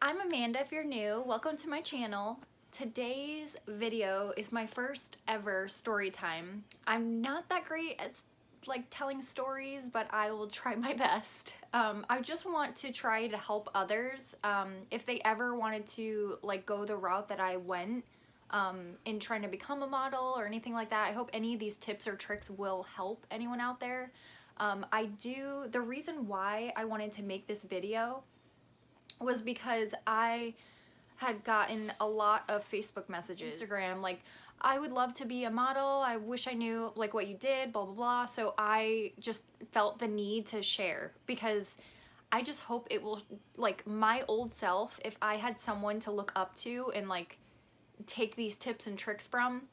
I'm Amanda if you're new. Welcome to my channel. Today's video is my first ever story time. I'm not that great at telling stories, but I will try my best. I just want to try to help others if they ever wanted to go the route that I went in trying to become a model or anything like that. I hope any of these tips or tricks will help anyone out there. The reason why I wanted to make this video was because I had gotten a lot of Facebook messages, Instagram, like, I would love to be a model, I wish I knew what you did, blah blah blah. So I just felt the need to share because I just hope it will, my old self, if I had someone to look up to and take these tips and tricks from,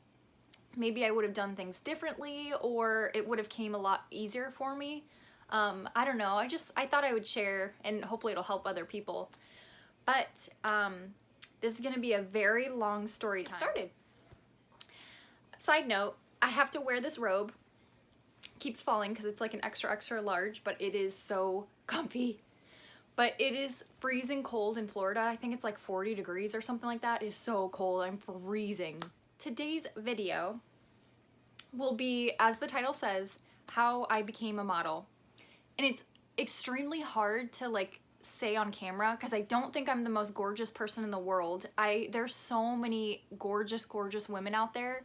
maybe I would have done things differently, or it would have came a lot easier for me. I don't know, I thought I would share and hopefully it'll help other people. But this is gonna be a very long story time. Started. Side note, I have to wear this robe. Keeps falling because it's like an extra large, but it is so comfy. But it is freezing cold in Florida. I think it's like 40 degrees or something like that. It is so cold, I'm freezing. Today's video will be, as the title says, how I became a model. And it's extremely hard to say on camera because I don't think I'm the most gorgeous person in the world. There's so many gorgeous women out there.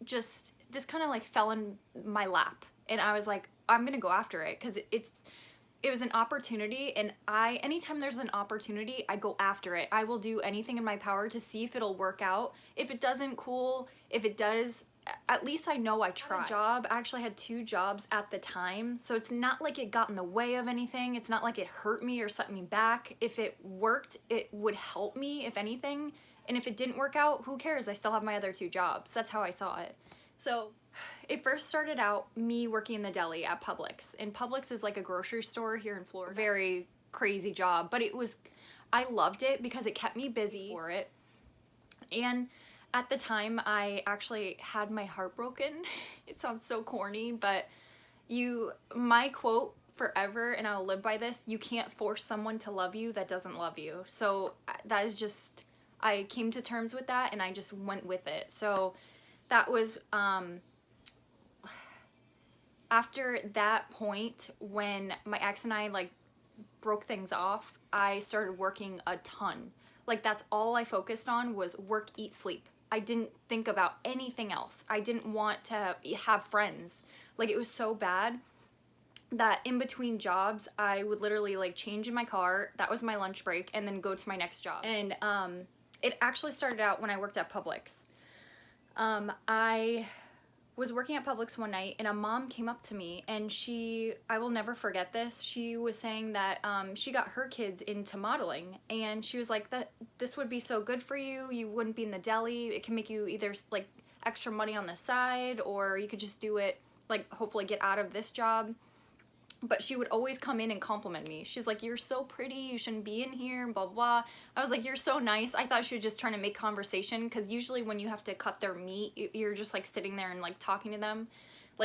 This kind of fell in my lap and I was like, I'm gonna go after it because it was an opportunity, and anytime there's an opportunity, I go after it. I will do anything in my power to see if it'll work out. If it doesn't, cool. If it does, at least I know I tried. I actually had 2 jobs at the time, so it's not like it got in the way of anything. It's not like it hurt me or set me back. If it worked, it would help me, if anything. And if it didn't work out, who cares? I still have my other 2 jobs. That's how I saw it. So it first started out me working in the deli at Publix. And Publix is like a grocery store here in Florida. Very crazy job, but I loved it because it kept me busy for it. And at the time, I actually had my heart broken. It sounds so corny, but my quote forever, and I'll live by this, you can't force someone to love you that doesn't love you. So that is just, I came to terms with that and I just went with it. So that was, after that point, when my ex and I broke things off, I started working a ton. That's all I focused on was work, eat, sleep. I didn't think about anything else. I didn't want to have friends. It was so bad that in between jobs, I would literally change in my car. That was my lunch break, and then go to my next job. And it actually started out when I worked at Publix. I was working at Publix one night, and a mom came up to me, and I will never forget this, she was saying that she got her kids into modeling, and she was like, this would be so good for you, you wouldn't be in the deli, it can make you either extra money on the side, or you could just do it, hopefully get out of this job. But she would always come in and compliment me. She's like, you're so pretty, you shouldn't be in here, blah, blah. I was like, you're so nice. I thought she was just trying to make conversation, because usually when you have to cut their meat, you're just sitting there and talking to them,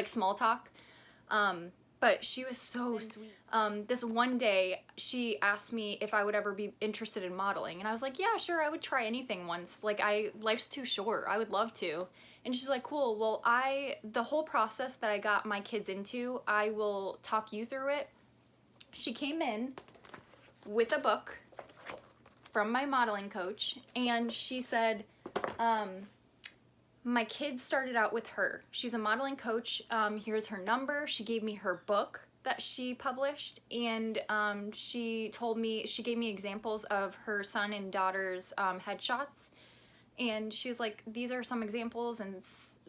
small talk. But she was so sweet. This one day, she asked me if I would ever be interested in modeling. And I was like, yeah, sure, I would try anything once. Life's too short, I would love to. And she's like, cool, well, the whole process that I got my kids into, I will talk you through it. She came in with a book from my modeling coach, and she said, my kids started out with her. She's a modeling coach. Here's her number. She gave me her book that she published, and she gave me examples of her son and daughter's headshots. And she was like, these are some examples and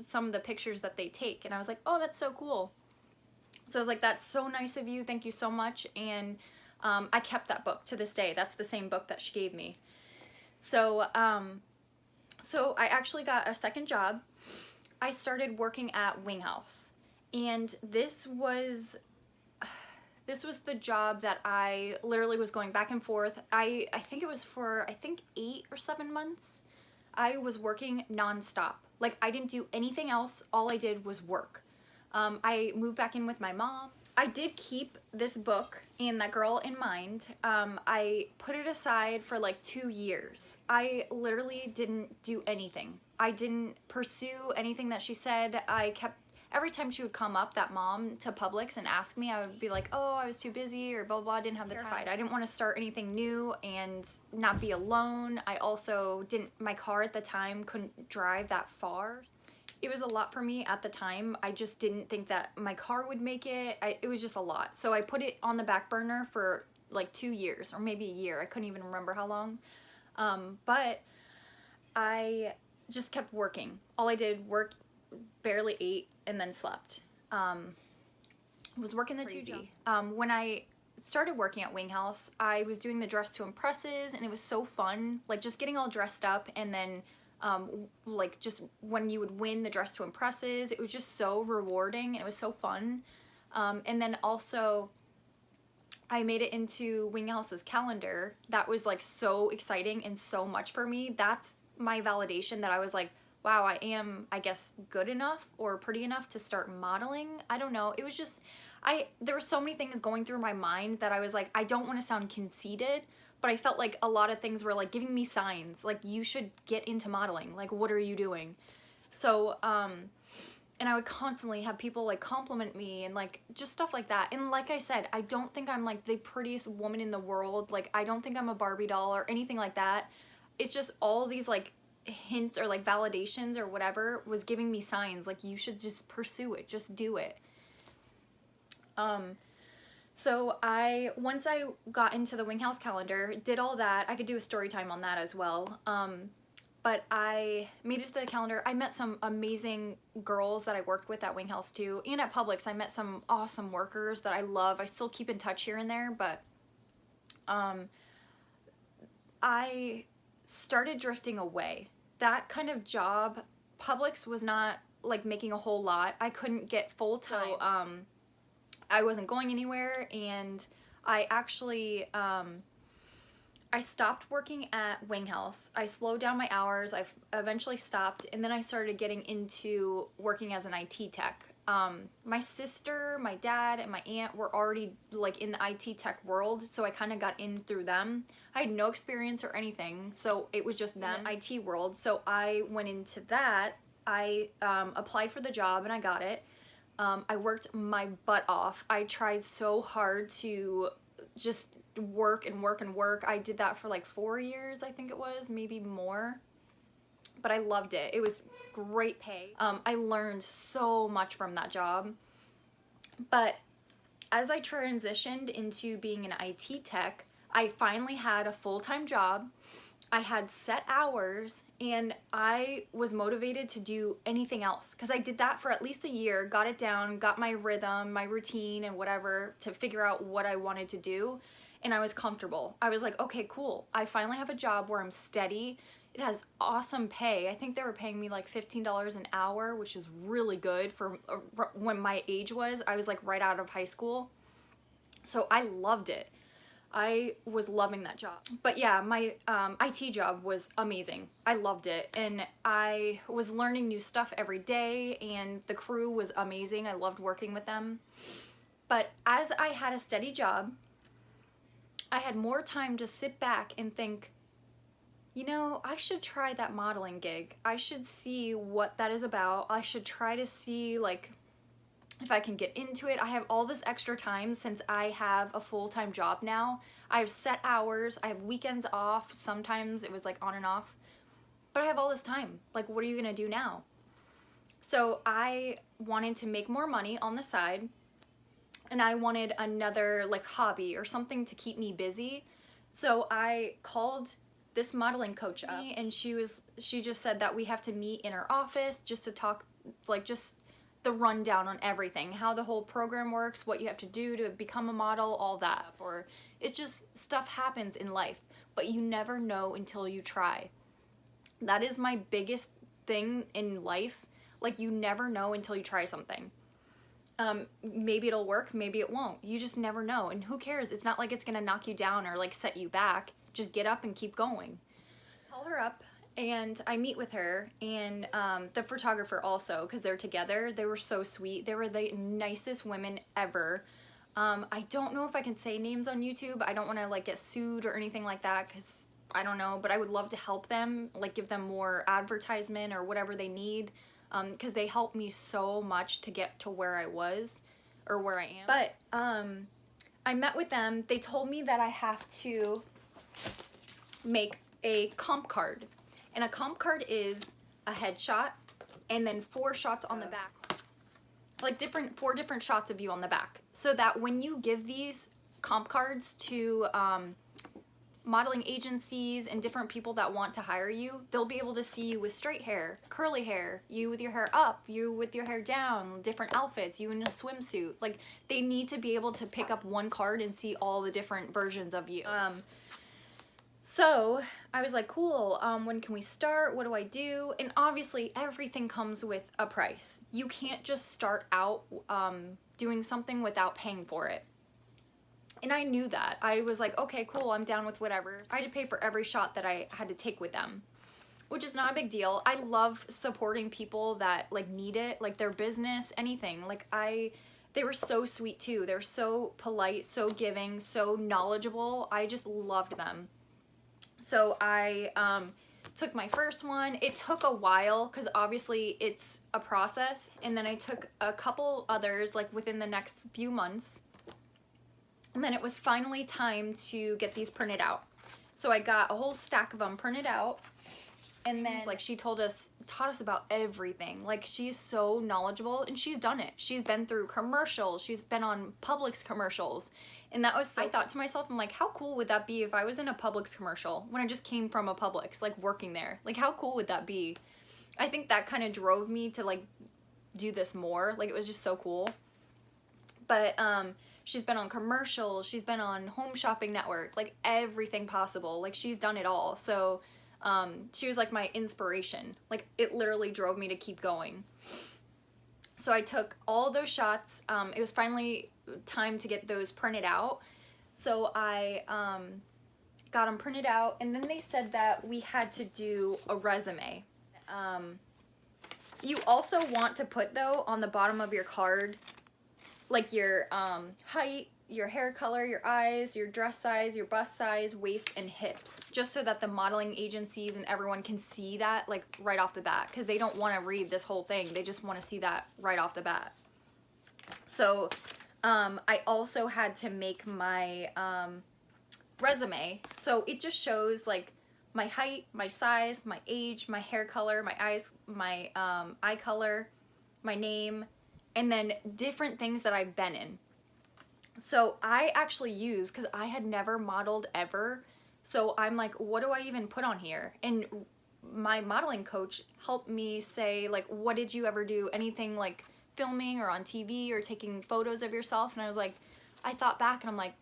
some of the pictures that they take. And I was like, oh, that's so cool. So I was like, that's so nice of you. Thank you so much. And I kept that book to this day. That's the same book that she gave me. So I actually got a second job. I started working at Wing House. And this was the job that I literally was going back and forth. I think it was for, 8 or 7 months. I was working nonstop. I didn't do anything else. All I did was work. I moved back in with my mom. I did keep this book and that girl in mind. I put it aside for like 2 years. I literally didn't do anything. I didn't pursue anything that she said. I kept, every time she would come up, that mom, to Publix and ask me, I would be like, oh, I was too busy or blah, blah, blah, I didn't have the time. I didn't want to start anything new and not be alone. I also didn't, my car at the time couldn't drive that far. It was a lot for me at the time. I just didn't think that my car would make it. It was just a lot. So I put it on the back burner for like 2 years or maybe a year. I couldn't even remember how long. But I just kept working. All I did, work, barely ate, and then slept. Was working the 2 jobs. When I started working at Wing House, I was doing the dress to impresses, and it was so fun. Like just getting all dressed up, and then like just when you would win the dress to impresses, it was just so rewarding and it was so fun. And then also I made it into Wing House's calendar. That was like so exciting and so much for me. That's my validation that I was like, wow, I am, I guess, good enough or pretty enough to start modeling. I don't know. It was just, there were so many things going through my mind that I was like, I don't want to sound conceited, but I felt like a lot of things were like giving me signs, like you should get into modeling. Like, what are you doing? So, and I would constantly have people like compliment me and like just stuff like that. And like I said, I don't think I'm like the prettiest woman in the world. Like, I don't think I'm a Barbie doll or anything like that. It's just all these like hints or like validations or whatever was giving me signs like you should just pursue it, just do it. So once I got into the Wing House calendar, did all that. I could do a story time on that as well. But I made it to the calendar. I met some amazing girls that I worked with at Wing House too, and at Publix. I met some awesome workers that I love. I still keep in touch here and there, but I started drifting away. That kind of job, Publix was not like making a whole lot. I couldn't get full time. So, I wasn't going anywhere, and I actually, I stopped working at Wing House. I slowed down my hours. I eventually stopped, and then I started getting into working as an IT tech. My sister, my dad, and my aunt were already like in the IT tech world, so I kind of got in through them. I had no experience or anything, so it was just them, IT world. So I went into that. I applied for the job, and I got it. I worked my butt off. I tried so hard to just work and work and work. I did that for like 4 years, I think it was, maybe more. But I loved it. It was great pay. I learned so much from that job. But as I transitioned into being an IT tech, I finally had a full-time job. I had set hours, and I was motivated to do anything else because I did that for at least a year, got it down, got my rhythm, my routine, and whatever to figure out what I wanted to do, and I was comfortable. I was like, okay, cool. I finally have a job where I'm steady. It has awesome pay. I think they were paying me like $15 an hour, which is really good for when my age was. I was like right out of high school, so I loved it. I was loving that job. But yeah, my IT job was amazing. I loved it, and I was learning new stuff every day, and the crew was amazing. I loved working with them. But as I had a steady job, I had more time to sit back and think, you know, I should try that modeling gig. I should see what that is about. I should try to see like if I can get into it. I have all this extra time since I have a full-time job now. I have set hours. I have weekends off. Sometimes it was like on and off. But I have all this time. Like, what are you gonna do now? So I wanted to make more money on the side, and I wanted another like hobby or something to keep me busy. So I called this modeling coach up, and she just said that we have to meet in her office just to talk, like just the rundown on everything, how the whole program works, what you have to do to become a model, all that. Or it's just stuff happens in life, but you never know until you try. That is my biggest thing in life. Like, you never know until you try something. Maybe it'll work, maybe it won't. You just never know, and who cares? It's not like it's gonna knock you down or like set you back. Just get up and keep going. Call her up, and I meet with her and the photographer also, because they're together. They were so sweet. They were the nicest women ever. I don't know if I can say names on YouTube. I don't want to like get sued or anything like that, because I don't know, but I would love to help them, like give them more advertisement or whatever they need, because they helped me so much to get to where I was, or where I am. But I met with them. They told me that I have to make a comp card, and a comp card is a headshot and then 4 shots on the back, like 4 different shots of you on the back, so that when you give these comp cards to modeling agencies and different people that want to hire you, they'll be able to see you with straight hair, curly hair, you with your hair up, you with your hair down, different outfits, you in a swimsuit. Like, they need to be able to pick up one card and see all the different versions of you. So I was like, cool, when can we start? What do I do? And obviously everything comes with a price. You can't just start out doing something without paying for it. And I knew that. I was like, okay, cool, I'm down with whatever. I had to pay for every shot that I had to take with them, which is not a big deal. I love supporting people that like need it, like their business, anything. Like they were so sweet too. They're so polite, so giving, so knowledgeable. I just loved them. So I took my first one. It took a while because obviously it's a process. And then I took a couple others like within the next few months. And then it was finally time to get these printed out. So I got a whole stack of them printed out. And then like she taught us about everything. Like, she's so knowledgeable and she's done it. She's been through commercials. She's been on Publix commercials. And that was so, I thought to myself, I'm like, how cool would that be if I was in a Publix commercial when I just came from a Publix, like working there? Like, how cool would that be? I think that kind of drove me to like do this more. Like, it was just so cool. But she's been on commercials, she's been on Home Shopping Network, like everything possible. Like, she's done it all. So she was like my inspiration. Like, it literally drove me to keep going. So I took all those shots. It was finally time to get those printed out. So I got them printed out, and then they said that we had to do a resume. You also want to put, though, on the bottom of your card, like your height, your hair color, your eyes, your dress size, your bust size, waist, and hips, just so that the modeling agencies and everyone can see that like right off the bat, because they don't want to read this whole thing. They just want to see that right off the bat. So I also had to make my resume. So it just shows like my height, my size, my age, my hair color, my eyes, my eye color, my name, and then different things that I've been in. So I actually used, because I had never modeled ever, so I'm like, what do I even put on here? And my modeling coach helped me say, like, what did you ever do? Anything like filming or on TV or taking photos of yourself? And I was like, I thought back and I'm like,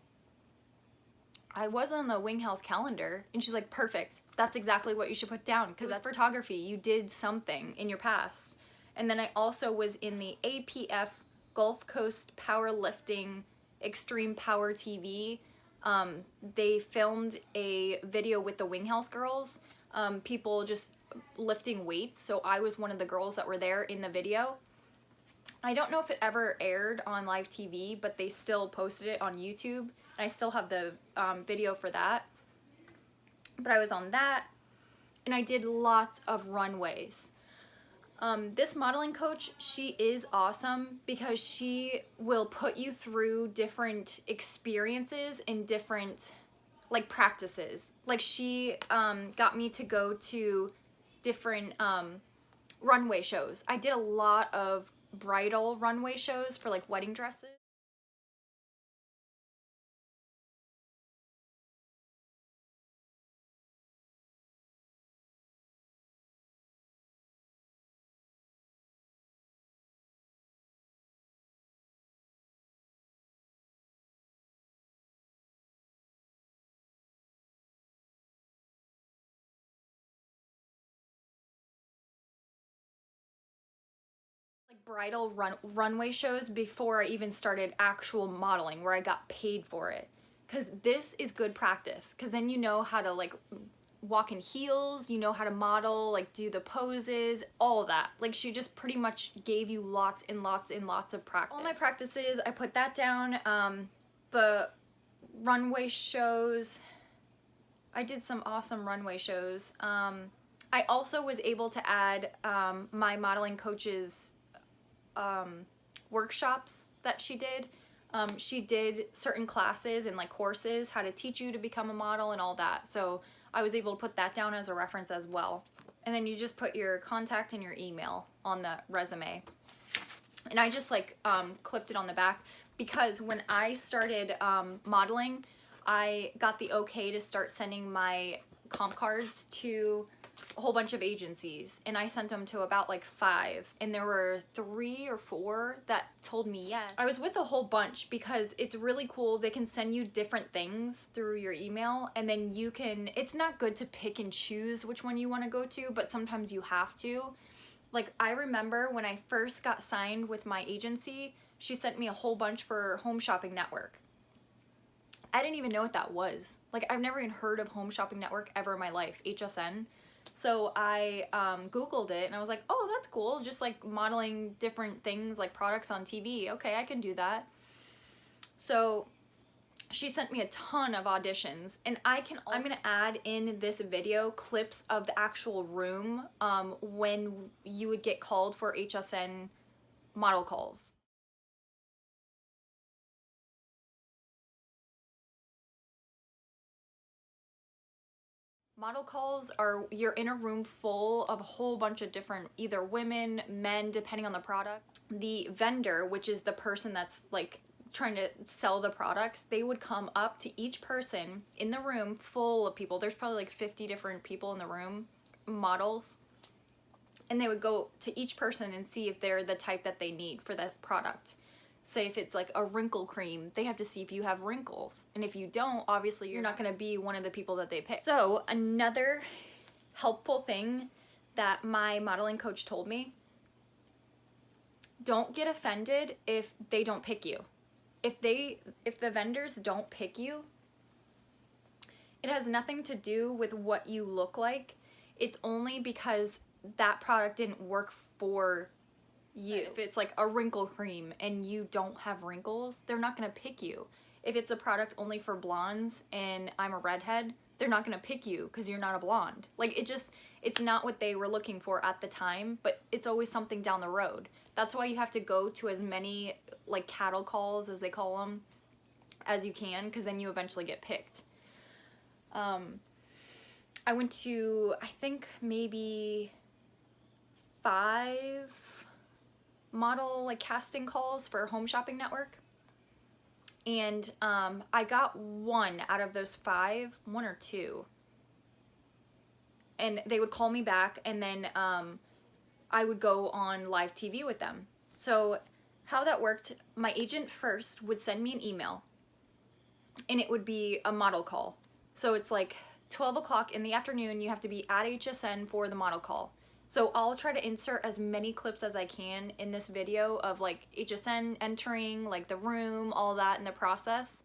I was on the Wing House calendar. And she's like, perfect. That's exactly what you should put down, because that's photography. You did something in your past. And then I also was in the APF Gulf Coast Powerlifting Extreme Power TV. They filmed a video with the Wing House girls, people just lifting weights. So I was one of the girls that were there in the video. I don't know if it ever aired on live TV, but they still posted it on YouTube, and I still have the video for that. But I was on that, and I did lots of runways. This modeling coach, she is awesome because she will put you through different experiences and different like practices. Like, she got me to go to different runway shows. I did a lot of bridal runway shows for like wedding dresses. Like bridal runway shows before I even started actual modeling, where I got paid for it. Because this is good practice, because then you know how to like walk in heels, you know how to model, like do the poses, all of that. Like she just pretty much gave you lots and lots and lots of practice. All my practices, I put that down. The runway shows, I did some awesome runway shows. I also was able to add my modeling coach's workshops that she did. She did certain classes and like courses, how to teach you to become a model and all that. So I was able to put that down as a reference as well. And then you just put your contact and your email on the resume. And I just like clipped it on the back because when I started modeling, I got the okay to start sending my comp cards to a whole bunch of agencies, and I sent them to about like 5, and there were 3 or 4 that told me yes. I was with a whole bunch because it's really cool. They can send you different things through your email, and then you can, it's not good to pick and choose which one you want to go to, but sometimes you have to. Like I remember when I first got signed with my agency, she sent me a whole bunch for Home Shopping Network. I didn't even know what that was. Like I've never even heard of Home Shopping Network ever in my life, HSN. So I Googled it and I was like, oh, that's cool. Just like modeling different things like products on TV. Okay, I can do that. So she sent me a ton of auditions, and I'm going to add in this video clips of the actual room when you would get called for HSN model calls. Model calls are, you're in a room full of a whole bunch of different, either women, men, depending on the product. The vendor, which is the person that's like trying to sell the products, they would come up to each person in the room full of people. There's probably like 50 different people in the room, models. And they would go to each person and see if they're the type that they need for that product. Say if it's like a wrinkle cream, they have to see if you have wrinkles. And if you don't, obviously you're not gonna be one of the people that they pick. So another helpful thing that my modeling coach told me, don't get offended if they don't pick you. If the vendors don't pick you, it has nothing to do with what you look like. It's only because that product didn't work for you. If it's like a wrinkle cream and you don't have wrinkles, they're not gonna pick you. If it's a product only for blondes and I'm a redhead, they're not gonna pick you because you're not a blonde. Like it's not what they were looking for at the time, but it's always something down the road. That's why you have to go to as many like cattle calls, as they call them, as you can, because then you eventually get picked. I went to, I think maybe 5 model like casting calls for Home Shopping Network, and I got 1 out of those 5, 1 or 2, and they would call me back, and then I would go on live TV with them. So how that worked, my agent first would send me an email, and it would be a model call. So it's like 12 o'clock in the afternoon, you have to be at HSN for the model call. So I'll try to insert as many clips as I can in this video of like HSN entering, like the room, all that in the process.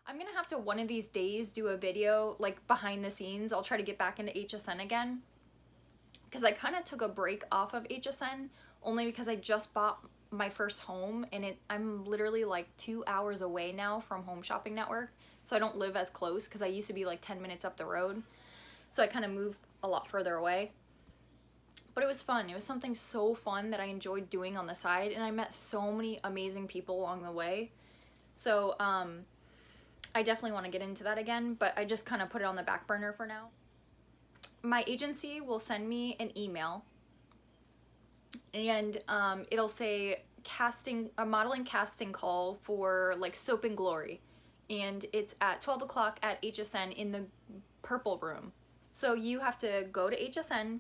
I'm gonna have to one of these days do a video like behind the scenes. I'll try to get back into HSN again, because I kind of took a break off of HSN only because I just bought my first home, and I'm literally like 2 hours away now from Home Shopping Network, so I don't live as close because I used to be like 10 minutes up the road, so I kind of moved a lot further away. But it was fun. It was something so fun that I enjoyed doing on the side, and I met so many amazing people along the way. So I definitely want to get into that again, but I just kind of put it on the back burner for now. My agency will send me an email, and it'll say a modeling casting call for like Soap and Glory, and it's at 12 o'clock at HSN in the purple room. So you have to go to HSN.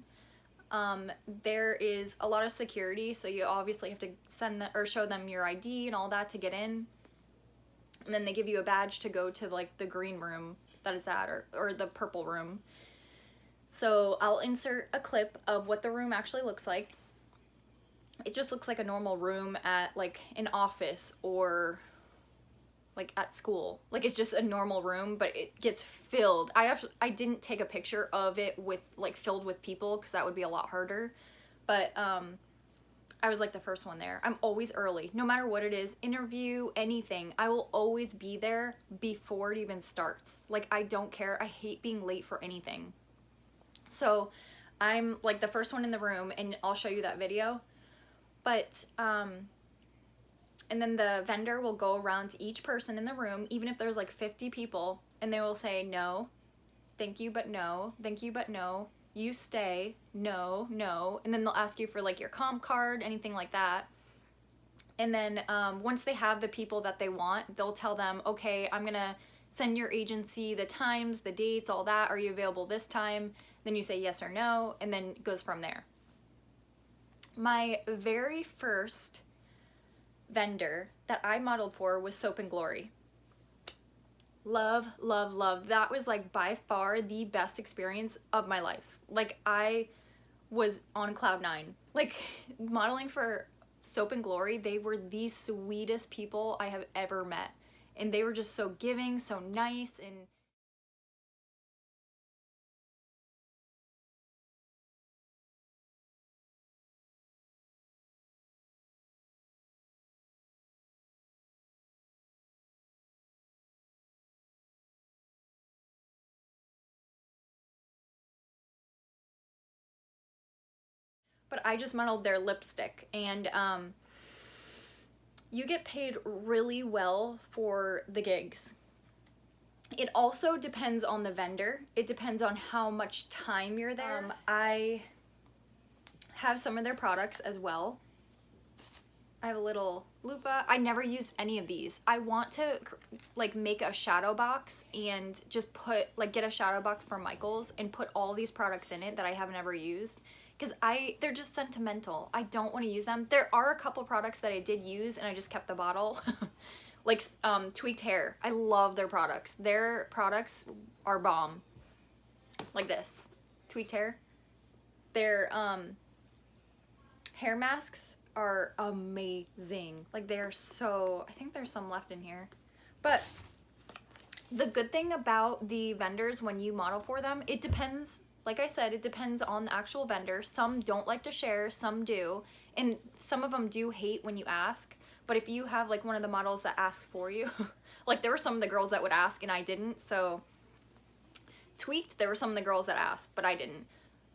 There is a lot of security, so you obviously have to send or show them your ID and all that to get in, and then they give you a badge to go to like the green room that it's at, or the purple room. So I'll insert a clip of what the room actually looks like. It just looks like a normal room at like an office or like at school. Like it's just a normal room, but it gets filled. I didn't take a picture of it with like filled with people because that would be a lot harder. But I was like the first one there. I'm always early, no matter what it is, interview, anything. I will always be there before it even starts. Like I don't care. I hate being late for anything. So I'm like the first one in the room, and I'll show you that video. But and then the vendor will go around to each person in the room, even if there's like 50 people, and they will say no, thank you but no, thank you but no, you stay, no, no, and then they'll ask you for like your comp card, anything like that. And then once they have the people that they want, they'll tell them, okay, I'm gonna send your agency the times, the dates, all that. Are you available this time? Then you say yes or no, and then it goes from there. My very first vendor that I modeled for was Soap and Glory. Love, love, love. That was like by far the best experience of my life. Like I was on cloud nine. Like modeling for Soap and Glory, they were the sweetest people I have ever met. And they were just so giving, so nice, and but I just modeled their lipstick, and you get paid really well for the gigs. It also depends on the vendor. It depends on how much time you're there. I have some of their products as well. I have a little loofah. I never used any of these. I want to like make a shadow box and just put like get a shadow box from Michael's and put all these products in it that I have never used, because they're just sentimental. I don't want to use them. There are a couple products that I did use and I just kept the bottle. Like Tweaked Hair. I love their products. Their products are bomb. Like this. Tweaked Hair. Their hair masks are amazing. Like they're so, I think there's some left in here. But the good thing about the vendors when you model for them, it depends. Like I said, it depends on the actual vendor. Some don't like to share, some do. And some of them do hate when you ask. But if you have like one of the models that asks for you, like there were some of the girls that would ask and I didn't. So Tweaked, there were some of the girls that asked, but I didn't.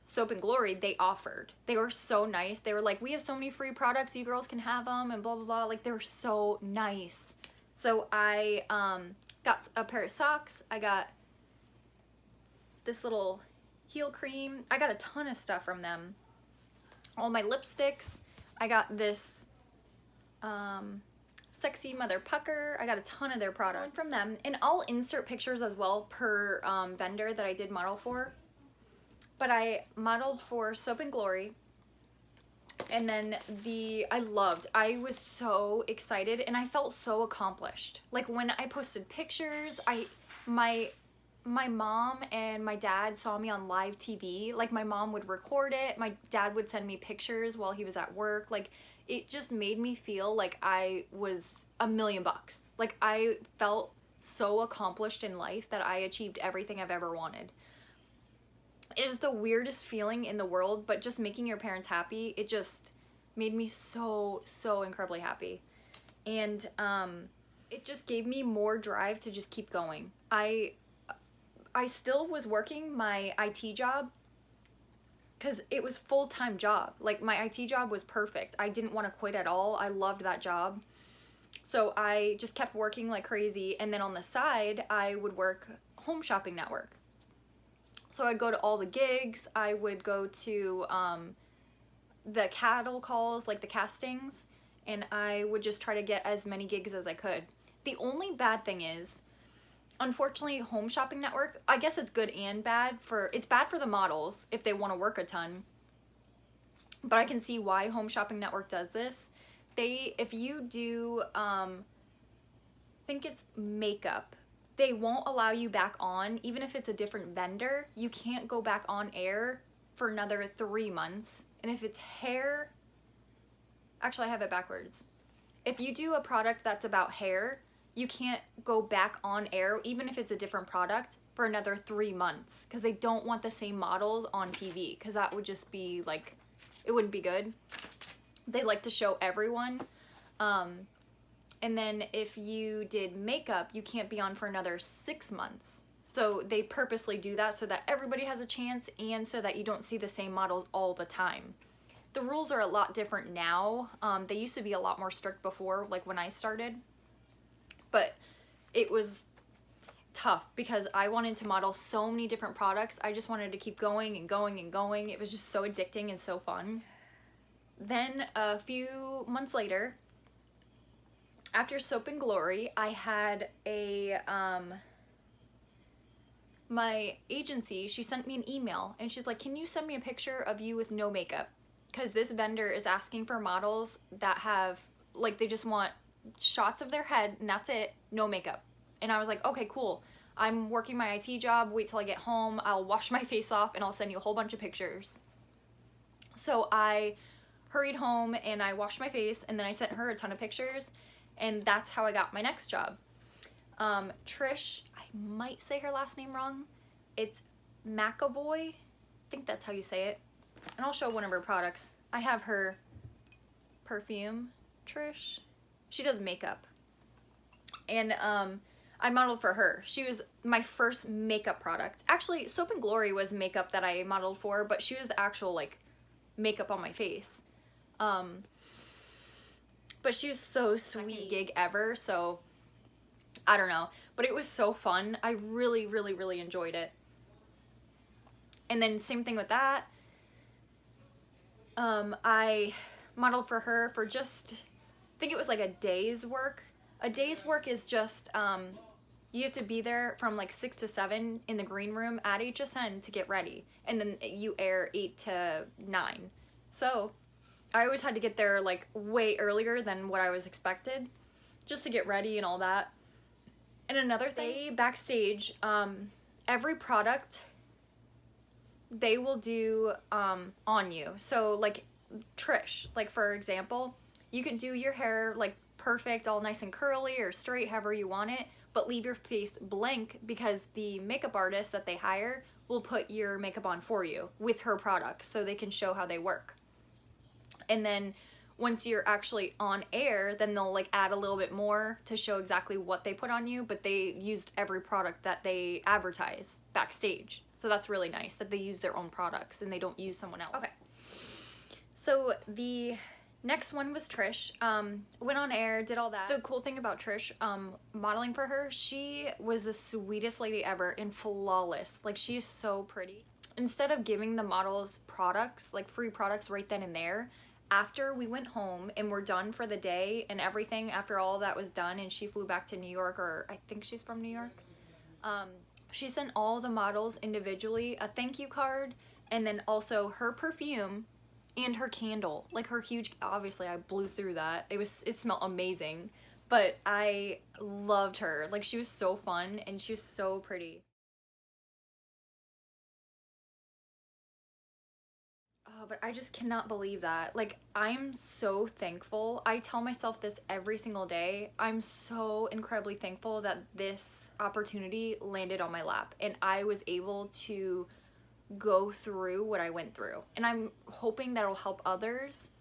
Soap and Glory, they offered. They were so nice. They were like, we have so many free products, you girls can have them, and blah, blah, blah. Like they were so nice. So I got a pair of socks. I got this little heel cream. I got a ton of stuff from them. All my lipsticks. I got this Sexy Mother Pucker. I got a ton of their products from them. And I'll insert pictures as well per vendor that I did model for. But I modeled for Soap and Glory. And then I was so excited and I felt so accomplished. Like when I posted pictures, my mom and my dad saw me on live TV. Like my mom would record it. My dad would send me pictures while he was at work. Like it just made me feel like I was $1,000,000. Like I felt so accomplished in life that I achieved everything I've ever wanted. It is the weirdest feeling in the world, but just making your parents happy, it just made me so, so incredibly happy. And it just gave me more drive to just keep going. I still was working my IT job, because it was full-time job. Like my IT job was perfect. I didn't want to quit at all. I loved that job. So I just kept working like crazy, and then on the side I would work Home Shopping Network. So I'd go to all the gigs. I would go to the cattle calls, like the castings, and I would just try to get as many gigs as I could. The only bad thing is, unfortunately, Home Shopping Network, I guess it's good and bad. It's bad for the models if they want to work a ton, but I can see why Home Shopping Network does this. If you do, I think it's makeup, they won't allow you back on, even if it's a different vendor. You can't go back on air for another 3 months. And if it's hair, actually I have it backwards. If you do a product that's about hair, you can't go back on air, even if it's a different product, for another 3 months, because they don't want the same models on TV, because that would just be like, it wouldn't be good. They like to show everyone. And then if you did makeup, you can't be on for another 6 months. So they purposely do that so that everybody has a chance, and so that you don't see the same models all the time. The rules are a lot different now. They used to be a lot more strict before, like when I started. But it was tough because I wanted to model so many different products. I just wanted to keep going and going and going. It was just so addicting and so fun. Then a few months later, after Soap and Glory, I had my agency, she sent me an email, and she's like, can you send me a picture of you with no makeup? Because this vendor is asking for models that have, like, they just want shots of their head and that's it, no makeup. And I was like, okay, cool. I'm working my IT job, wait till I get home, I'll wash my face off and I'll send you a whole bunch of pictures. So I hurried home and I washed my face, and then I sent her a ton of pictures, and that's how I got my next job. Trish, I might say her last name wrong. It's McAvoy. I think that's how you say it. And I'll show one of her products. I have her perfume, Trish. She does makeup. And I modeled for her. She was my first makeup product. Actually, Soap and Glory was makeup that I modeled for, but she was the actual, like, makeup on my face. But she was so sweet gig ever, so I don't know. But it was so fun. I really, really, really enjoyed it. And then same thing with that. I modeled for her for just, I think it was like a day's work. A day's work is just, you have to be there from like 6 to 7 in the green room at HSN to get ready. And then you air 8 to 9. So I always had to get there like way earlier than what I was expected, just to get ready and all that. And another thing, backstage, every product they will do on you. So like Trish, like for example, you could do your hair like perfect, all nice and curly or straight, however you want it, but leave your face blank because the makeup artist that they hire will put your makeup on for you with her products so they can show how they work. And then once you're actually on air, then they'll like add a little bit more to show exactly what they put on you, but they used every product that they advertise backstage. So that's really nice that they use their own products and they don't use someone else. Okay. So the next one was Trish. Went on air, did all that. The cool thing about Trish, modeling for her, she was the sweetest lady ever and flawless. Like, she's so pretty. Instead of giving the models products, like free products right then and there, after we went home and we're done for the day and everything, after all that was done and she flew back to New York, or I think she's from New York, she sent all the models individually a thank you card, and then also her perfume and her candle, like her huge, obviously I blew through that. It smelled amazing, but I loved her. Like, she was so fun and she was so pretty. Oh, but I just cannot believe that. Like, I'm so thankful. I tell myself this every single day. I'm so incredibly thankful that this opportunity landed on my lap and I was able to go through what I went through. And I'm hoping that it'll help others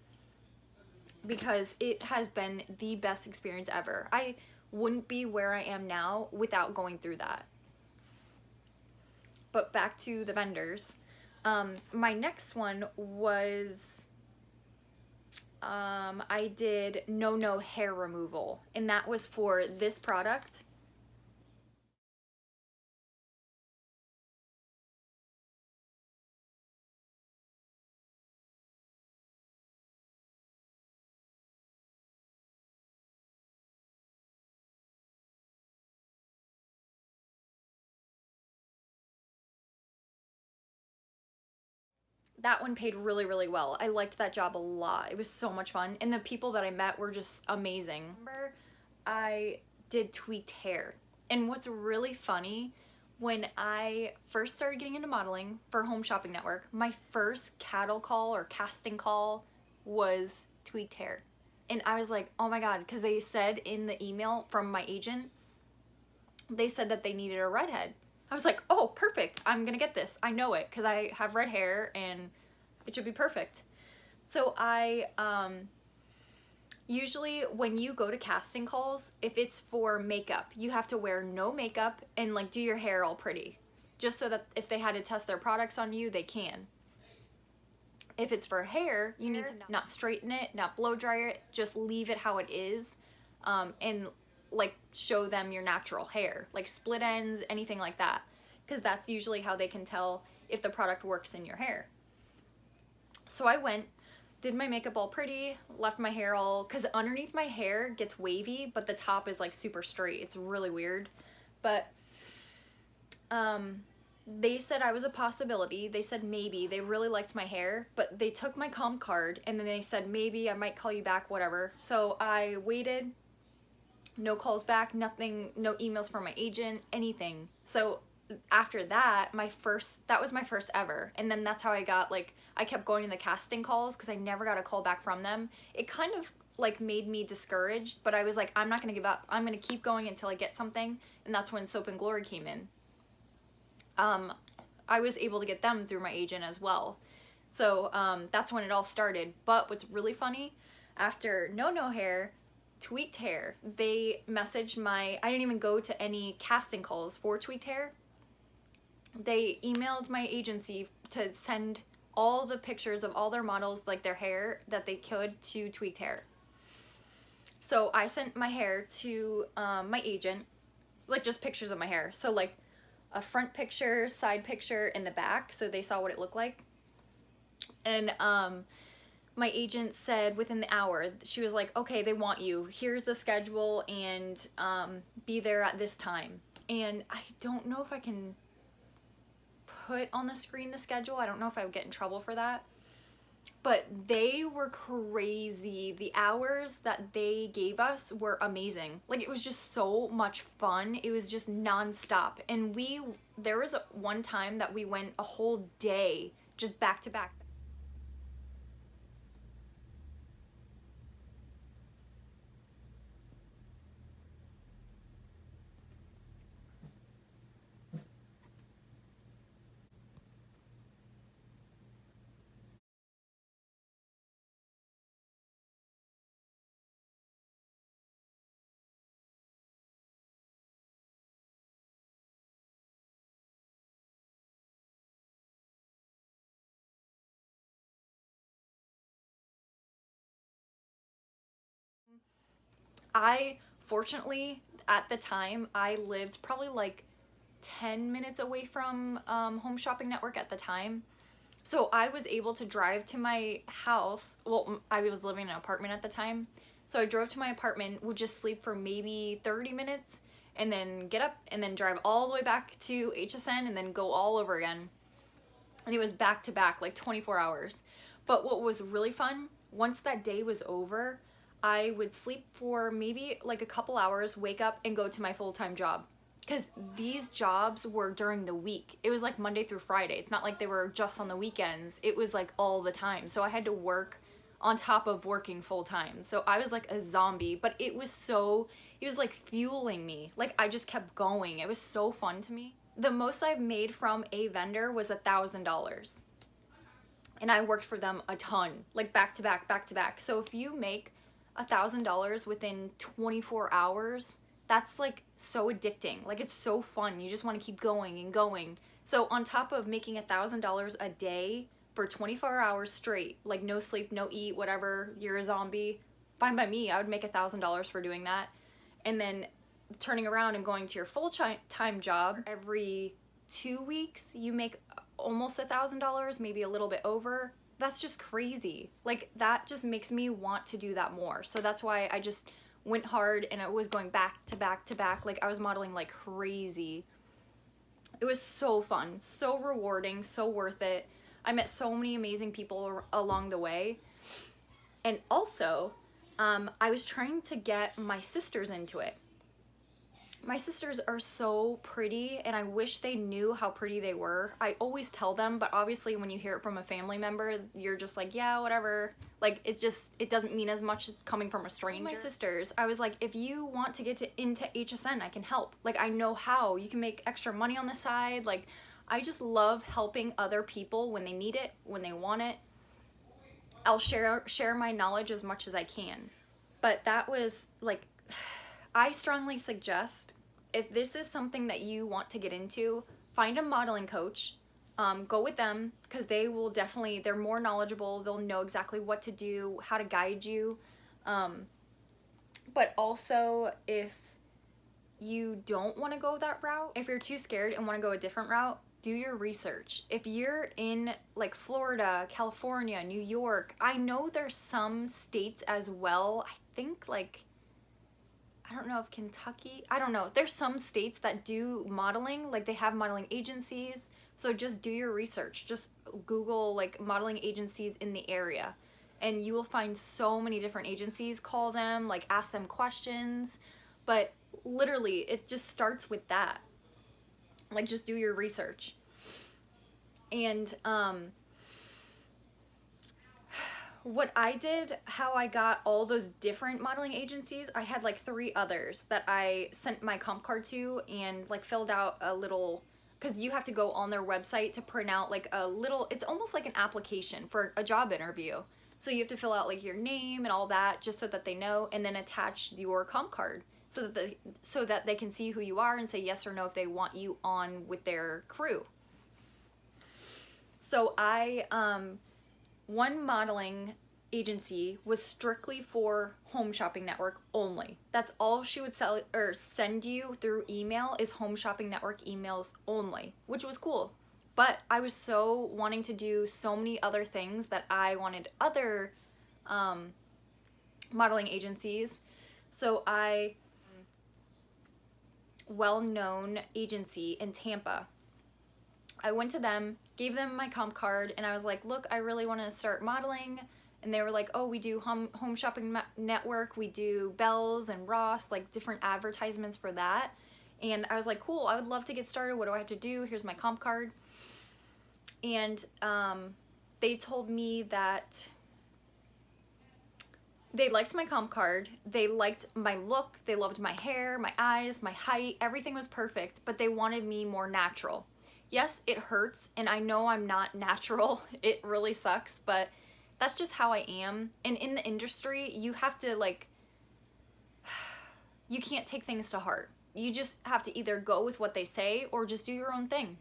because it has been the best experience ever. I wouldn't be where I am now without going through that. But back to the vendors. My next one was I did no hair removal, and that was for this product. That one paid really, really well. I liked that job a lot. It was so much fun, and the people that I met were just amazing. Remember, I did tweaked hair, and what's really funny, when I first started getting into modeling for Home Shopping Network, my first cattle call or casting call was tweaked hair. And I was like, oh my God, because they said in the email from my agent, they said that they needed a redhead. I was like, oh, perfect. I'm gonna get this. I know it because I have red hair and it should be perfect. So I, usually when you go to casting calls, if it's for makeup, you have to wear no makeup and like do your hair all pretty. Just so that if they had to test their products on you, they can. If it's for hair, you need to not straighten it, not blow dry it, just leave it how it is, and like show them your natural hair, like split ends, anything like that, because that's usually how they can tell if the product works in your hair. So I went, did my makeup all pretty, left my hair all, because underneath my hair gets wavy, but the top is like super straight. It's really weird. But they said I was a possibility. They said maybe. They really liked my hair, but they took my comp card and then they said maybe I might call you back, whatever. So I waited, no calls back, nothing, no emails from my agent, anything. So after that, that was my first ever. And then that's how I got, like, I kept going to the casting calls because I never got a call back from them. It kind of like made me discouraged, but I was like, I'm not gonna give up. I'm gonna keep going until I get something. And that's when Soap and Glory came in. I was able to get them through my agent as well. So that's when it all started. But what's really funny, after No Hair, Tweaked Hair, they messaged I didn't even go to any casting calls for Tweaked Hair. They emailed my agency to send all the pictures of all their models, like their hair, that they could to Tweaked Hair. So I sent my hair to my agent, like just pictures of my hair. So like a front picture, side picture, and the back, so they saw what it looked like. And my agent said within the hour, she was like, okay, they want you. Here's the schedule, and be there at this time. And I don't know if I can put on the screen the schedule. I don't know if I would get in trouble for that. But they were crazy. The hours that they gave us were amazing. Like, it was just so much fun. It was just nonstop. And there was one time that we went a whole day just back to back. Fortunately, at the time, I lived probably like 10 minutes away from Home Shopping Network at the time. So I was able to drive to my house. Well, I was living in an apartment at the time. So I drove to my apartment, would just sleep for maybe 30 minutes, and then get up and then drive all the way back to HSN and then go all over again. And it was back to back, like 24 hours. But what was really fun, once that day was over, I would sleep for maybe like a couple hours, wake up, and go to my full-time job. Because these jobs were during the week. It was like Monday through Friday. It's not like they were just on the weekends. It was like all the time. So I had to work on top of working full-time. So I was like a zombie, but it was like fueling me. Like, I just kept going. It was so fun to me. The most I've made from a vendor was $1,000. And I worked for them a ton, like back to back, back to back. So if you make $1,000 within 24 hours, that's like so addicting. Like, it's so fun. You just want to keep going and going. So on top of making $1,000 a day for 24 hours straight, like no sleep, no eat, whatever, you're a zombie, fine by me. I would make $1,000 for doing that. And then turning around and going to your full-time job, every 2 weeks you make almost $1,000, maybe a little bit over. That's just crazy. Like, that just makes me want to do that more. So that's why I just went hard, and I was going back to back to back. Like, I was modeling like crazy. It was so fun, so rewarding, so worth it. I met so many amazing people along the way. And also, I was trying to get my sisters into it. My sisters are so pretty, and I wish they knew how pretty they were. I always tell them, but obviously when you hear it from a family member, you're just like, yeah, whatever. Like, it doesn't mean as much coming from a stranger. My sisters, I was like, if you want to get into HSN, I can help. Like, I know how. You can make extra money on the side. Like, I just love helping other people when they need it, when they want it. I'll share my knowledge as much as I can. But that was like, I strongly suggest, if this is something that you want to get into, find a modeling coach, go with them, because they will definitely, they're more knowledgeable, they'll know exactly what to do, how to guide you. But also, if you don't want to go that route, if you're too scared and want to go a different route, do your research. If you're in like Florida, California, New York, I know there's some states as well. I think like, I don't know if Kentucky, I don't know. There's some states that do modeling, like they have modeling agencies. So just do your research. Just Google like modeling agencies in the area, and you will find so many different agencies. Call them, like ask them questions. But literally, it just starts with that. Like, just do your research. And what I did, how I got all those different modeling agencies, I had like 3 others that I sent my comp card to, and like filled out a little, because you have to go on their website to print out like a little, it's almost like an application for a job interview. So you have to fill out like your name and all that, just so that they know, and then attach your comp card so that they can see who you are and say yes or no if they want you on with their crew. So one modeling agency was strictly for Home Shopping Network only. That's all she would send you through email, is Home Shopping Network emails only, which was cool. But I was so wanting to do so many other things that I wanted other modeling agencies. So well-known agency in Tampa, I went to them, gave them my comp card, and I was like, look, I really want to start modeling. And they were like, oh, we do Home Shopping Network, we do Bells and Ross, like different advertisements for that. And I was like, cool, I would love to get started. What do I have to do? Here's my comp card. And they told me that they liked my comp card, they liked my look, they loved my hair, my eyes, my height, everything was perfect, but they wanted me more natural. Yes, it hurts, and I know I'm not natural. It really sucks, but that's just how I am. And in the industry, you have to like, you can't take things to heart. You just have to either go with what they say or just do your own thing.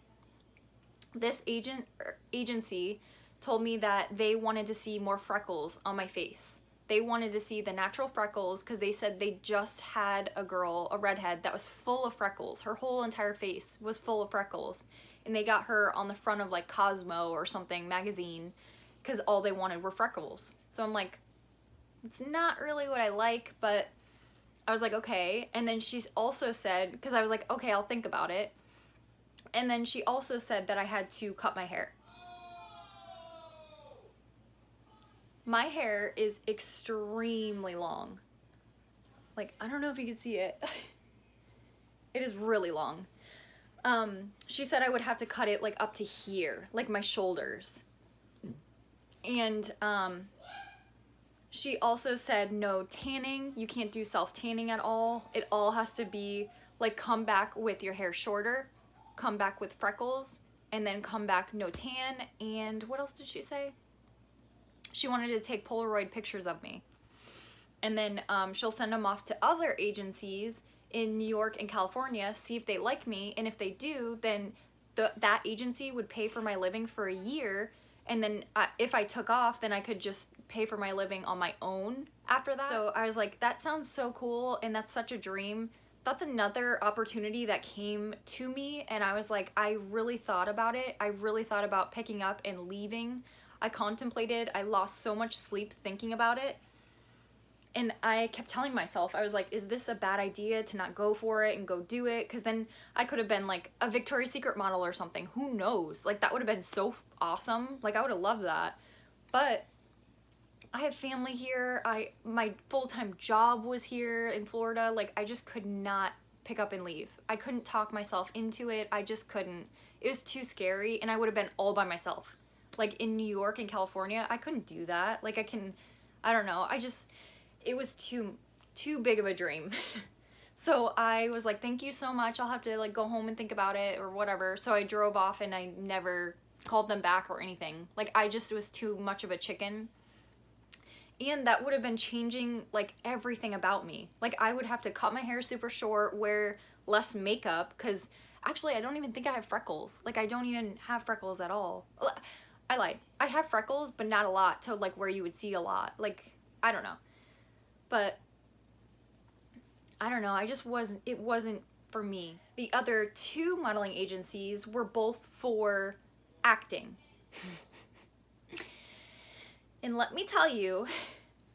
This agency told me that they wanted to see more freckles on my face. They wanted to see the natural freckles, because they said they just had a girl, a redhead, that was full of freckles. Her whole entire face was full of freckles. And they got her on the front of like Cosmo or something magazine, because all they wanted were freckles. So I'm like, it's not really what I like, but I was like, okay. And then she also said, because I was like, okay, I'll think about it. And then she also said that I had to cut my hair. My hair is extremely long. Like, I don't know if you can see it. It is really long. She said I would have to cut it like up to here, like my shoulders. And she also said no tanning. You can't do self-tanning at all. It all has to be like, come back with your hair shorter, come back with freckles, and then come back no tan. And what else did she say? She wanted to take Polaroid pictures of me. And then she'll send them off to other agencies in New York and California, see if they like me, and if they do, then that agency would pay for my living for a year, and then if I took off, then I could just pay for my living on my own after that. So I was like, that sounds so cool, and that's such a dream. That's another opportunity that came to me, and I was like, I really thought about it. I really thought about picking up and leaving. I contemplated. I lost so much sleep thinking about it. And I kept telling myself, I was like, is this a bad idea to not go for it and go do it? Because then I could have been like a Victoria's Secret model or something. Who knows? Like, that would have been so awesome. Like, I would have loved that. But I have family here. My full-time job was here in Florida. Like, I just could not pick up and leave. I couldn't talk myself into it. I just couldn't. It was too scary, and I would have been all by myself. Like, in New York and California, I couldn't do that. Like, I don't know. It was too big of a dream. So I was like, thank you so much. I'll have to like go home and think about it or whatever. So I drove off, and I never called them back or anything. Like, I just was too much of a chicken. And that would have been changing like everything about me. Like, I would have to cut my hair super short, wear less makeup, because actually I don't even think I have freckles. Like, I don't even have freckles at all. I lied. I have freckles, but not a lot to like where you would see a lot. Like, I don't know. But I don't know, it wasn't for me. The other two modeling agencies were both for acting. And let me tell you,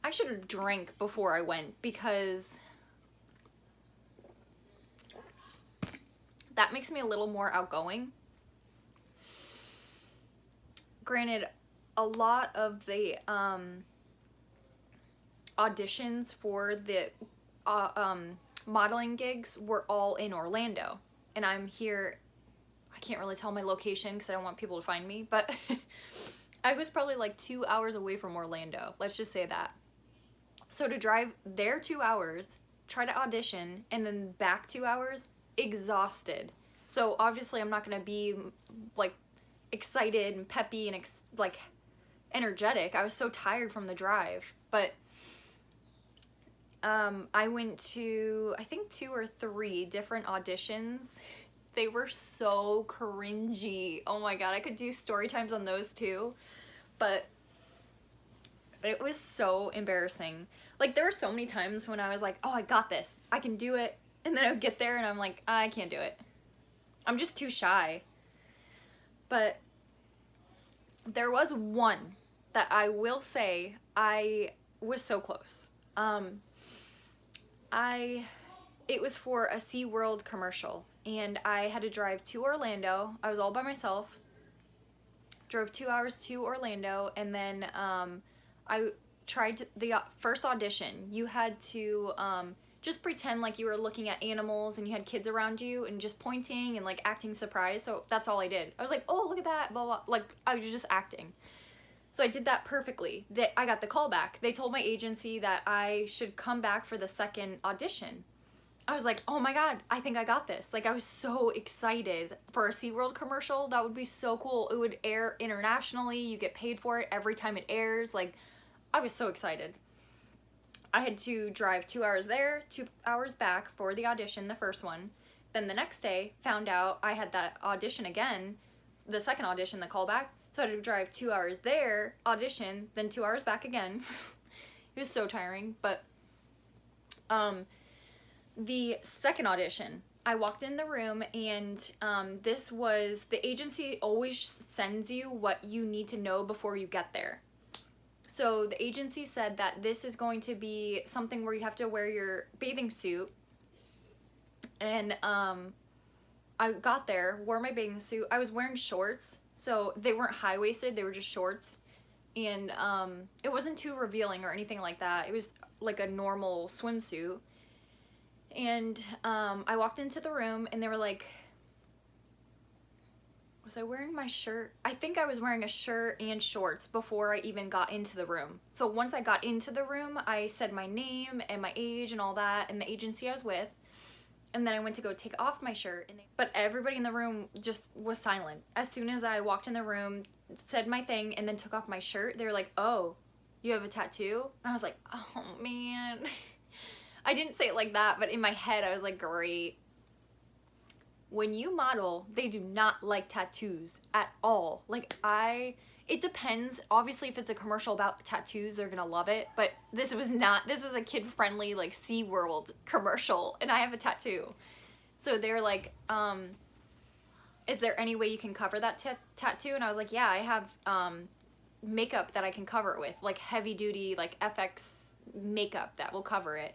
I should have drank before I went, because that makes me a little more outgoing. Granted, a lot of the auditions for the modeling gigs were all in Orlando, and I'm here. I can't really tell my location because I don't want people to find me, but I was probably like 2 hours away from Orlando, let's just say that. So to drive there 2 hours, try to audition, and then back 2 hours, exhausted. So obviously I'm not gonna be like excited and peppy and like energetic. I was so tired from the drive. But I went to, I think, 2 or 3 different auditions. They were so cringy. Oh my god, I could do story times on those too. But it was so embarrassing. Like, there were so many times when I was like, oh, I got this. I can do it. And then I would get there and I'm like, I can't do it. I'm just too shy. But there was one that I will say I was so close. It was for a SeaWorld commercial, and I had to drive to Orlando. I was all by myself. Drove 2 hours to Orlando, and then I tried the first audition. You had to just pretend like you were looking at animals and you had kids around you and just pointing and like acting surprised. So that's all I did. I was like, oh, look at that, blah, blah. Like, I was just acting. So I did that perfectly. I got the call back. They told my agency that I should come back for the second audition. I was like, oh my god, I think I got this. Like, I was so excited for a SeaWorld commercial. That would be so cool. It would air internationally. You get paid for it every time it airs. Like, I was so excited. I had to drive 2 hours there, 2 hours back for the audition, the first one. Then the next day, found out I had that audition again, the second audition, the callback. So I had to drive 2 hours there, audition, then 2 hours back again. It was so tiring. But the second audition, I walked in the room, and this was, the agency always sends you what you need to know before you get there. So the agency said that this is going to be something where you have to wear your bathing suit. And I got there, wore my bathing suit. I was wearing shorts, so they weren't high-waisted, they were just shorts. And it wasn't too revealing or anything like that. It was like a normal swimsuit. And I walked into the room, and they were like, was I wearing my shirt? I think I was wearing a shirt and shorts before I even got into the room. So once I got into the room, I said my name and my age and all that, and the agency I was with. And then I went to go take off my shirt, but everybody in the room just was silent. As soon as I walked in the room, said my thing, and then took off my shirt, they were like, oh, you have a tattoo? And I was like, oh man. I didn't say it like that, but in my head I was like, great. When you model, they do not like tattoos at all. Like it depends. Obviously, if it's a commercial about tattoos, they're gonna love it. But this was not, this was a kid-friendly, like, SeaWorld commercial, and I have a tattoo. So they're like, is there any way you can cover that tattoo? And I was like, yeah, I have makeup that I can cover it with, like heavy duty, like FX makeup that will cover it.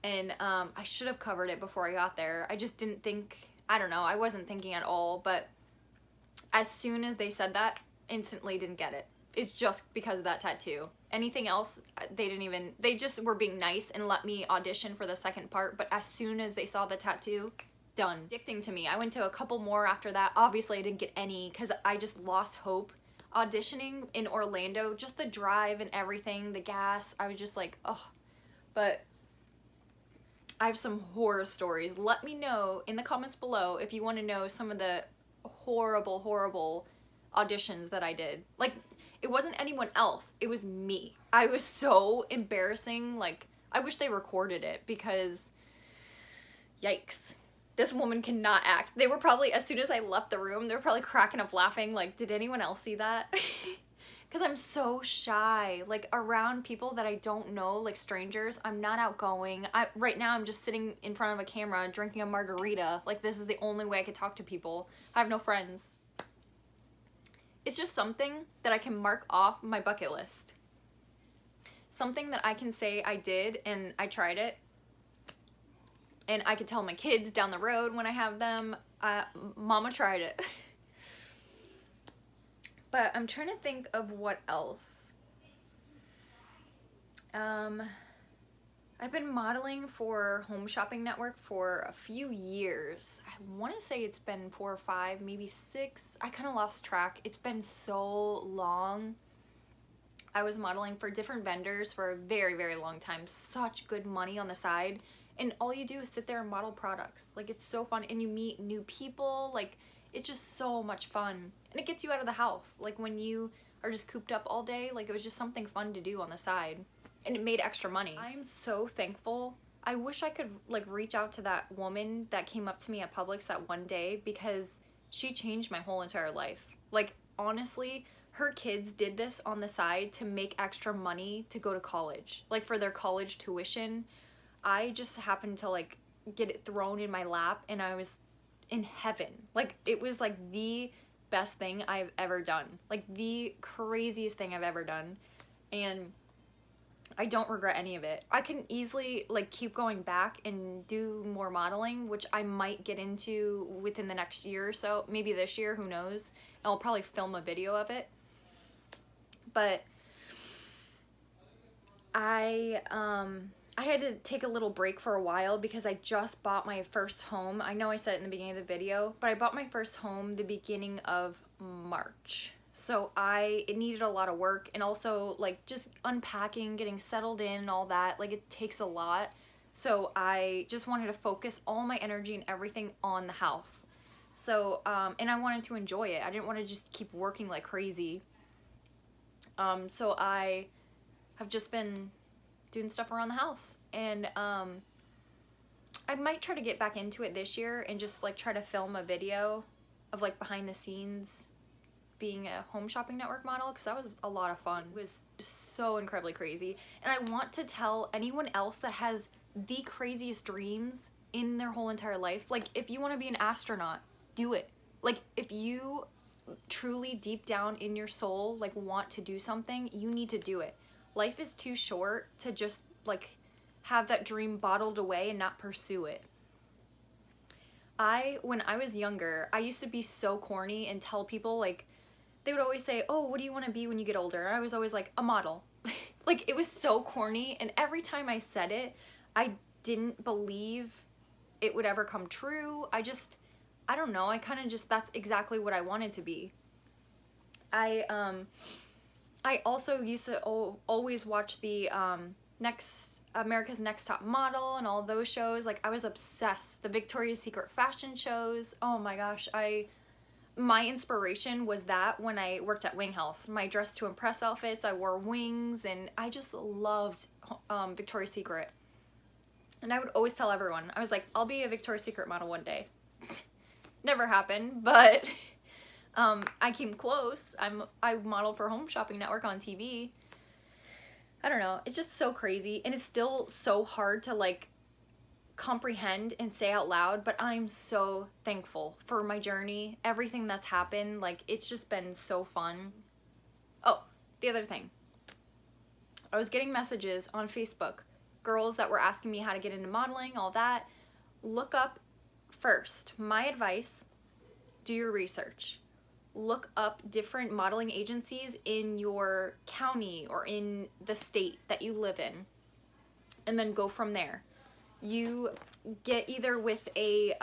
And I should have covered it before I got there. I just didn't think, I don't know, I wasn't thinking at all. But as soon as they said that, instantly didn't get it. It's just because of that tattoo. Anything else, they didn't even, they just were being nice and let me audition for the second part. But as soon as they saw the tattoo, done. Addicting to me. I went to a couple more after that. Obviously I didn't get any because I just lost hope. Auditioning in Orlando, just the drive and everything, the gas, I was just like, oh. But I have some horror stories. Let me know in the comments below if you want to know some of the horrible auditions that I did. Like, it wasn't anyone else, it was me. I was so embarrassing. Like, I wish they recorded it because yikes. This woman cannot act. They were probably, as soon as I left the room, they were probably cracking up laughing like, did anyone else see that? Because I'm so shy, like around people that I don't know, like strangers. I'm not outgoing. Right now I'm just sitting in front of a camera drinking a margarita. Like, this is the only way I could talk to people. I have no friends. It's just something that I can mark off my bucket list. Something that I can say I did and I tried it. And I could tell my kids down the road when I have them, Mama tried it. But I'm trying to think of what else. I've been modeling for Home Shopping Network for a few years. I want to say it's been 4 or 5, maybe 6. I kind of lost track. It's been so long. I was modeling for different vendors for a very long time. Such good money on the side. And all you do is sit there and model products. Like, it's so fun. And you meet new people. Like, it's just so much fun. And it gets you out of the house. Like, when you are just cooped up all day, like, it was just something fun to do on the side. And it made extra money. I'm so thankful. I wish I could, like, reach out to that woman that came up to me at Publix that one day, because she changed my whole entire life. Like, honestly, her kids did this on the side to make extra money to go to college. Like, for their college tuition. I just happened to, like, get it thrown in my lap, and I was in heaven. Like, it was, like, the best thing I've ever done. Like, the craziest thing I've ever done. And I don't regret any of it. I can easily, like, keep going back and do more modeling, which I might get into within the next year or so. Maybe this year, who knows. And I'll probably film a video of it. But I had to take a little break for a while because I just bought my first home. I know I said it in the beginning of the video, but I bought my first home the beginning of March. So it needed a lot of work, and also, like, just unpacking, getting settled in and all that. Like, it takes a lot. So I just wanted to focus all my energy and everything on the house. So, and I wanted to enjoy it. I didn't want to just keep working like crazy. So I have just been doing stuff around the house, and I might try to get back into it this year and just, like, try to film a video of, like, behind the scenes being a Home Shopping Network model, because that was a lot of fun. It was so incredibly crazy, and I want to tell anyone else that has the craziest dreams in their whole entire life, like, if you want to be an astronaut, do it. Like, if you truly deep down in your soul, like, want to do something, you need to do it. Life is too short to just, like, have that dream bottled away and not pursue it. When I was younger, I used to be so corny and tell people, like, they would always say, oh, what do you want to be when you get older? And I was always like, a model. Like, it was so corny, and every time I said it, I didn't believe it would ever come true. I don't know, I kind of just, that's exactly what I wanted to be. I also used to always watch the America's Next Top Model and all those shows. Like, I was obsessed. The Victoria's Secret fashion shows. Oh my gosh, my inspiration was that when I worked at Wing House. My Dress to Impress outfits, I wore wings, and I just loved Victoria's Secret. And I would always tell everyone, I was like, I'll be a Victoria's Secret model one day. Never happened, but I came close. I modeled for Home Shopping Network on TV. I don't know, it's just so crazy, and it's still so hard to like comprehend and say out loud, but I'm so thankful for my journey, everything that's happened. Like, it's just been so fun. Oh, the other thing, I was getting messages on Facebook, girls that were asking me how to get into modeling, all that. Look up first. My advice, do your research. Look up different modeling agencies in your county or in the state that you live in, and then go from there. You get either with a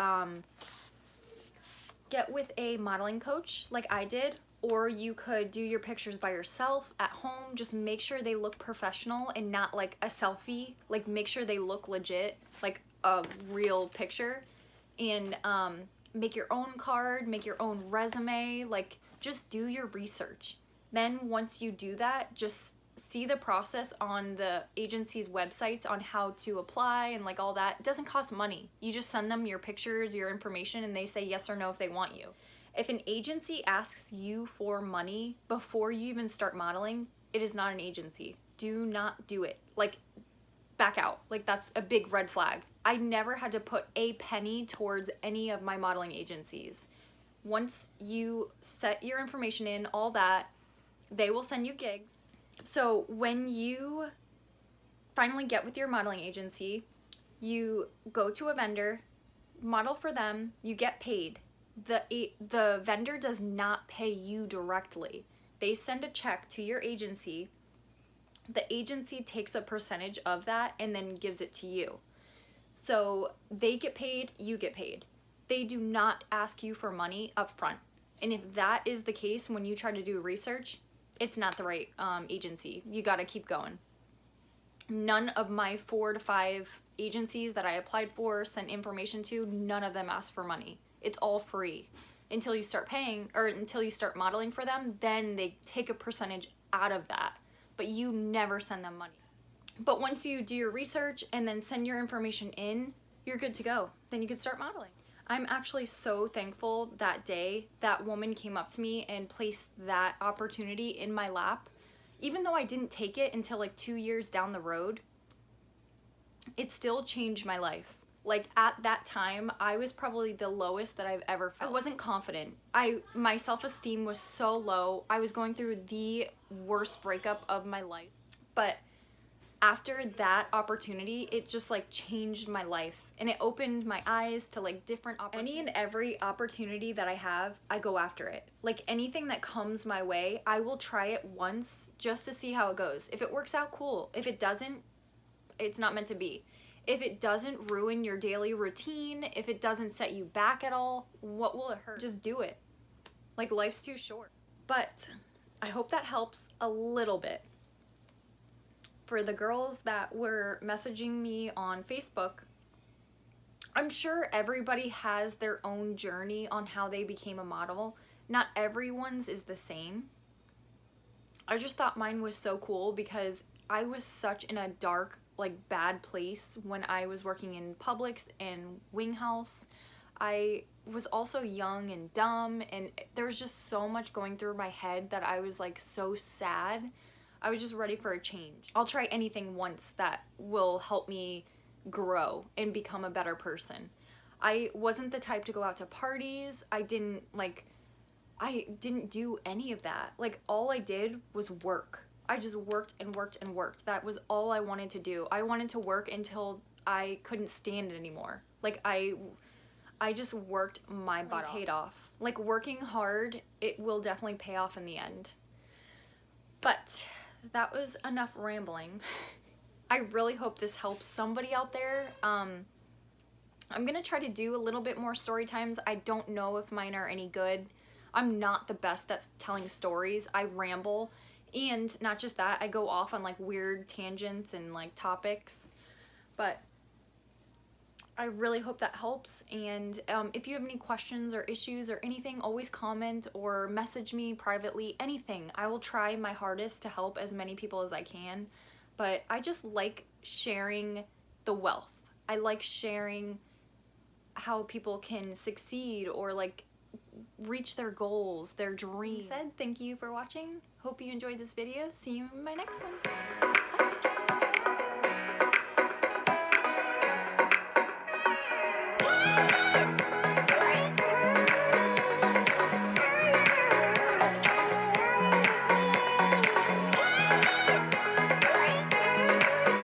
modeling coach like I did, or you could do your pictures by yourself at home. Just make sure they look professional and not like a selfie. Like, make sure they look legit, like a real picture. And make your own card, make your own resume, like, just do your research. Then once you do that, just see the process on the agency's websites on how to apply and like all that. It doesn't cost money. You just send them your pictures, your information, and they say yes or no if they want you. If an agency asks you for money before you even start modeling, it is not an agency. Do not do it. Like, back out. Like, that's a big red flag. I never had to put a penny towards any of my modeling agencies. Once you set your information in, all that, they will send you gigs. So when you finally get with your modeling agency, you go to a vendor, model for them, you get paid. The vendor does not pay you directly. They send a check to your agency. The agency takes a percentage of that and then gives it to you. So they get paid, you get paid. They do not ask you for money up front. And if that is the case when you try to do research, it's not the right agency. You gotta keep going. None of my 4 to 5 agencies that I applied for, sent information to, none of them ask for money. It's all free until you start paying, or until you start modeling for them. Then they take a percentage out of that, but you never send them money. But once you do your research and then send your information in, you're good to go. Then you can start modeling. I'm actually so thankful that day that woman came up to me and placed that opportunity in my lap. Even though I didn't take it until like 2 years down the road, it still changed my life. Like, at that time, I was probably the lowest that I've ever felt. I wasn't confident. My self-esteem was so low. I was going through the worst breakup of my life. But after that opportunity, it just like changed my life, and it opened my eyes to like different opportunities. Any and every opportunity that I have, I go after it. Like, anything that comes my way, I will try it once just to see how it goes. If it works out, cool. If it doesn't, it's not meant to be. If it doesn't ruin your daily routine, if it doesn't set you back at all, what will it hurt? Just do it. Like, life's too short. But I hope that helps a little bit. For the girls that were messaging me on Facebook, I'm sure everybody has their own journey on how they became a model. Not everyone's is the same. I just thought mine was so cool because I was such in a dark, like, bad place when I was working in Publix and Wing House. I was also young and dumb, and there was just so much going through my head that I was like so sad. I was just ready for a change. I'll try anything once that will help me grow and become a better person. I wasn't the type to go out to parties. I didn't do any of that. Like, all I did was work. I just worked and worked and worked. That was all I wanted to do. I wanted to work until I couldn't stand it anymore. Like, I just worked my butt off. Paid off. Like, working hard, it will definitely pay off in the end. But that was enough rambling. I really hope this helps somebody out there. I'm gonna try to do a little bit more story times. I don't know if mine are any good. I'm not the best at telling stories. I ramble, and not just that, I go off on like weird tangents and like topics. But I really hope that helps, and if you have any questions or issues or anything, always comment or message me privately, anything. I will try my hardest to help as many people as I can, but I just like sharing the wealth. I like sharing how people can succeed or like reach their goals, their dreams. Thank you for watching. Hope you enjoyed this video. See you in my next one. Bye.